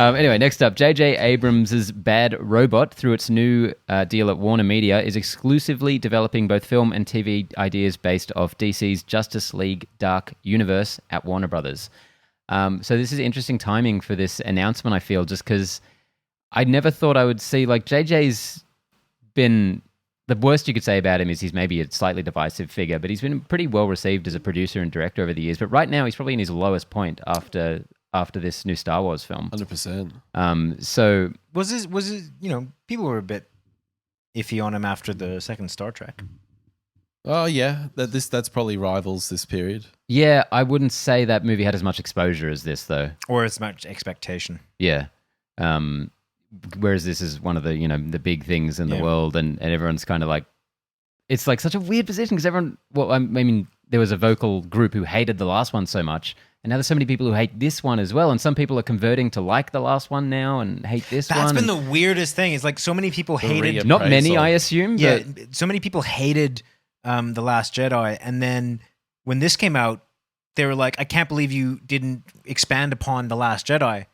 Anyway, next up, J.J. Abrams' Bad Robot, through its new deal at Warner Media, is exclusively developing both film and TV ideas based off DC's Justice League Dark Universe at Warner Brothers. So this is interesting timing for this announcement, I feel, just because I never thought I would see, like, JJ's been... The worst you could say about him is he's maybe a slightly divisive figure, but he's been pretty well received as a producer and director over the years. But right now, he's probably in his lowest point after this new Star Wars film. 100%. So was his people were a bit iffy on him after the second Star Trek. Oh yeah, that's probably rivals this period. Yeah, I wouldn't say that movie had as much exposure as this, though, or as much expectation. Yeah. Whereas this is one of the, the big things in the world, and everyone's kind of like, it's like such a weird position because everyone, well, I mean, there was a vocal group who hated the last one so much, and now there's so many people who hate this one as well, and some people are converting to like the last one now and hate this one. That's been the weirdest thing. It's like so many people hated... Not many, I assume. Yeah, but so many people hated The Last Jedi, and then when this came out, they were like, I can't believe you didn't expand upon The Last Jedi.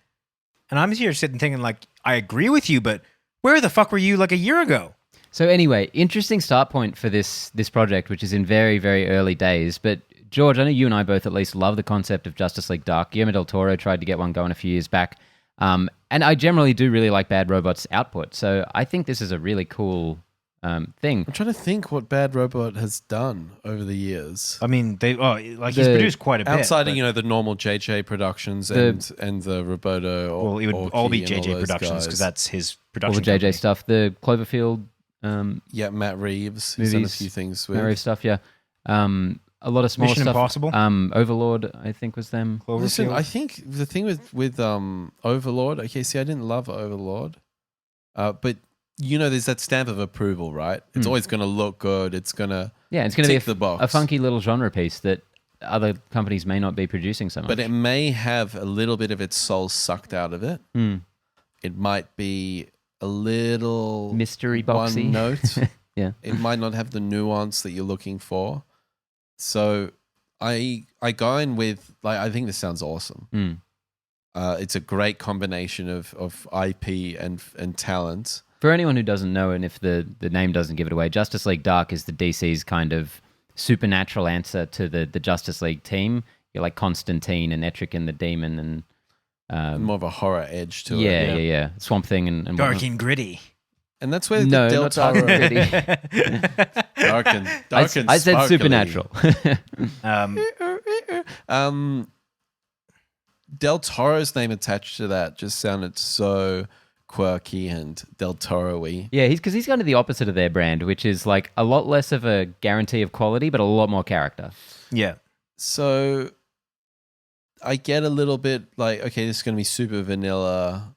And I'm here sitting thinking, like, I agree with you, but where the fuck were you like a year ago? So anyway, interesting start point for this project, which is in very, very early days. But George, I know you and I both at least love the concept of Justice League Dark. Guillermo del Toro tried to get one going a few years back. And I generally do really like Bad Robot's output. So I think this is a really cool thing. I'm trying to think what Bad Robot has done over the years. I mean, he's produced quite a bit. Outside of, the normal JJ Productions and the Roboto. Well, it would all be JJ Productions because that's his production. All the JJ company. stuff, the Cloverfield. Matt Reeves. He's done a few things with. Matt Reeves stuff, yeah. A lot of small Mission stuff. Impossible. Overlord, I think, was them. Listen, I think the thing with Overlord. Okay, see, I didn't love Overlord, but there's that stamp of approval, right? It's always going to look good. It's going to it's going to be the box. A funky little genre piece that other companies may not be producing so much. But it may have a little bit of its soul sucked out of it. It might be a little mystery boxy one note. Yeah, it might not have the nuance that you're looking for. So I go in with, like, I think this sounds awesome. It's a great combination of IP and talent. For anyone who doesn't know, and if the name doesn't give it away, Justice League Dark is the DC's kind of supernatural answer to the Justice League team. You're like Constantine and Etrigan the Demon, and more of a horror edge to it. Yeah. Swamp Thing and dark and gritty. And that's where Del Toro... dark and I said sparkly. Supernatural. Del Toro's name attached to that just sounded so quirky and Del Toro-y. Yeah, he's kind of the opposite of their brand, which is like a lot less of a guarantee of quality, but a lot more character. Yeah. So I get a little bit like, okay, this is going to be super vanilla.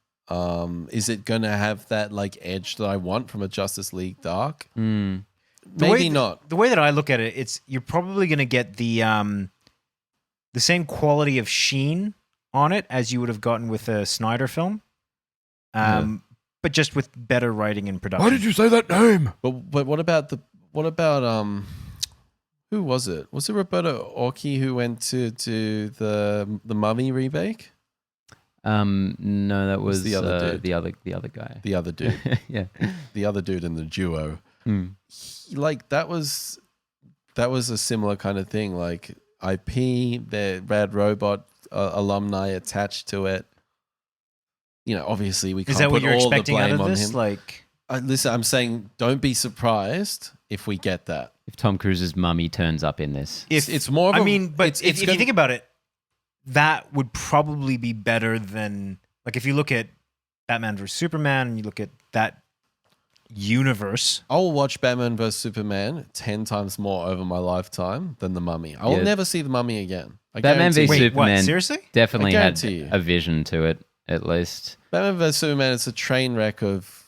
Is it going to have that like edge that I want from a Justice League Dark? Maybe not. The way that I look at it, you're probably going to get the same quality of sheen on it as you would have gotten with a Snyder film. But just with better writing and production. Why did you say that name? But what about who was it? Was it Roberto Orci who went to the Mummy remake? No, that was the other dude. the other guy. The other dude. Yeah. The other dude in the duo. That was a similar kind of thing. Like IP, the Bad Robot alumni attached to it. Obviously we can't put all the blame on him. Like, listen, I'm saying don't be surprised if we get that. If Tom Cruise's mummy turns up in this. It's more of if you think about it, that would probably be better than, like, if you look at Batman vs. Superman and you look at that universe. I'll watch Batman vs. Superman 10 times more over my lifetime than The Mummy. I will never see The Mummy again. Batman vs. Superman what, seriously? Definitely had a vision to it, at least. Batman vs. Superman, it's a train wreck of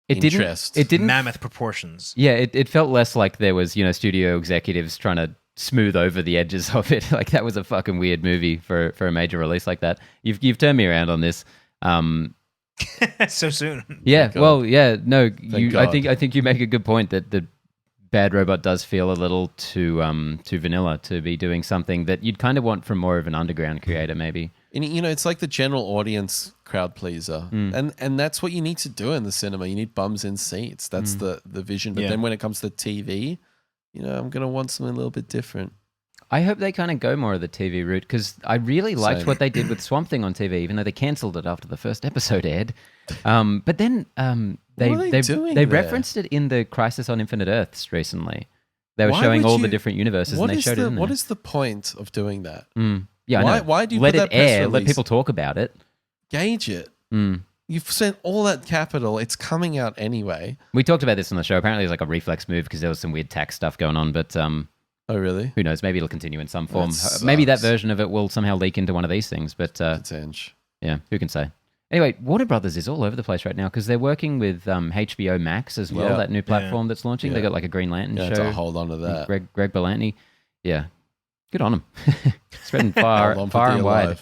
interest. It didn't mammoth proportions. Yeah, it felt less like there was, studio executives trying to smooth over the edges of it. Like, that was a fucking weird movie for a major release like that. You've turned me around on this. So soon. Yeah, well, yeah, no, God. I think you make a good point that the Bad Robot does feel a little too vanilla to be doing something that you'd kind of want from more of an underground creator, maybe. And it's like the general audience crowd pleaser, and that's what you need to do in the cinema. You need bums in seats. That's the vision. But then when it comes to TV, I'm gonna want something a little bit different. I hope they kind of go more of the TV route because I really liked what they did with Swamp Thing on TV, even though they cancelled it after the first episode aired. But then they referenced it in the Crisis on Infinite Earths recently. They were showing all the different universes, and they showed it in there. What is the point of doing that? Yeah, I know. Why do you let put it that press air? Let release? people talk about it. Gauge it. You've sent all that capital. It's coming out anyway. We talked about this on the show. Apparently, it's like a reflex move because there was some weird tax stuff going on. But oh, really? Who knows? Maybe it'll continue in some form. Maybe that version of it will somehow leak into one of these things. But yeah, who can say? Anyway, Warner Brothers is all over the place right now because they're working with HBO Max as well, that new platform that's launching. They got like a Green Lantern show. To hold on to that. Greg Berlanti. Yeah, good on them. Spreading far and wide.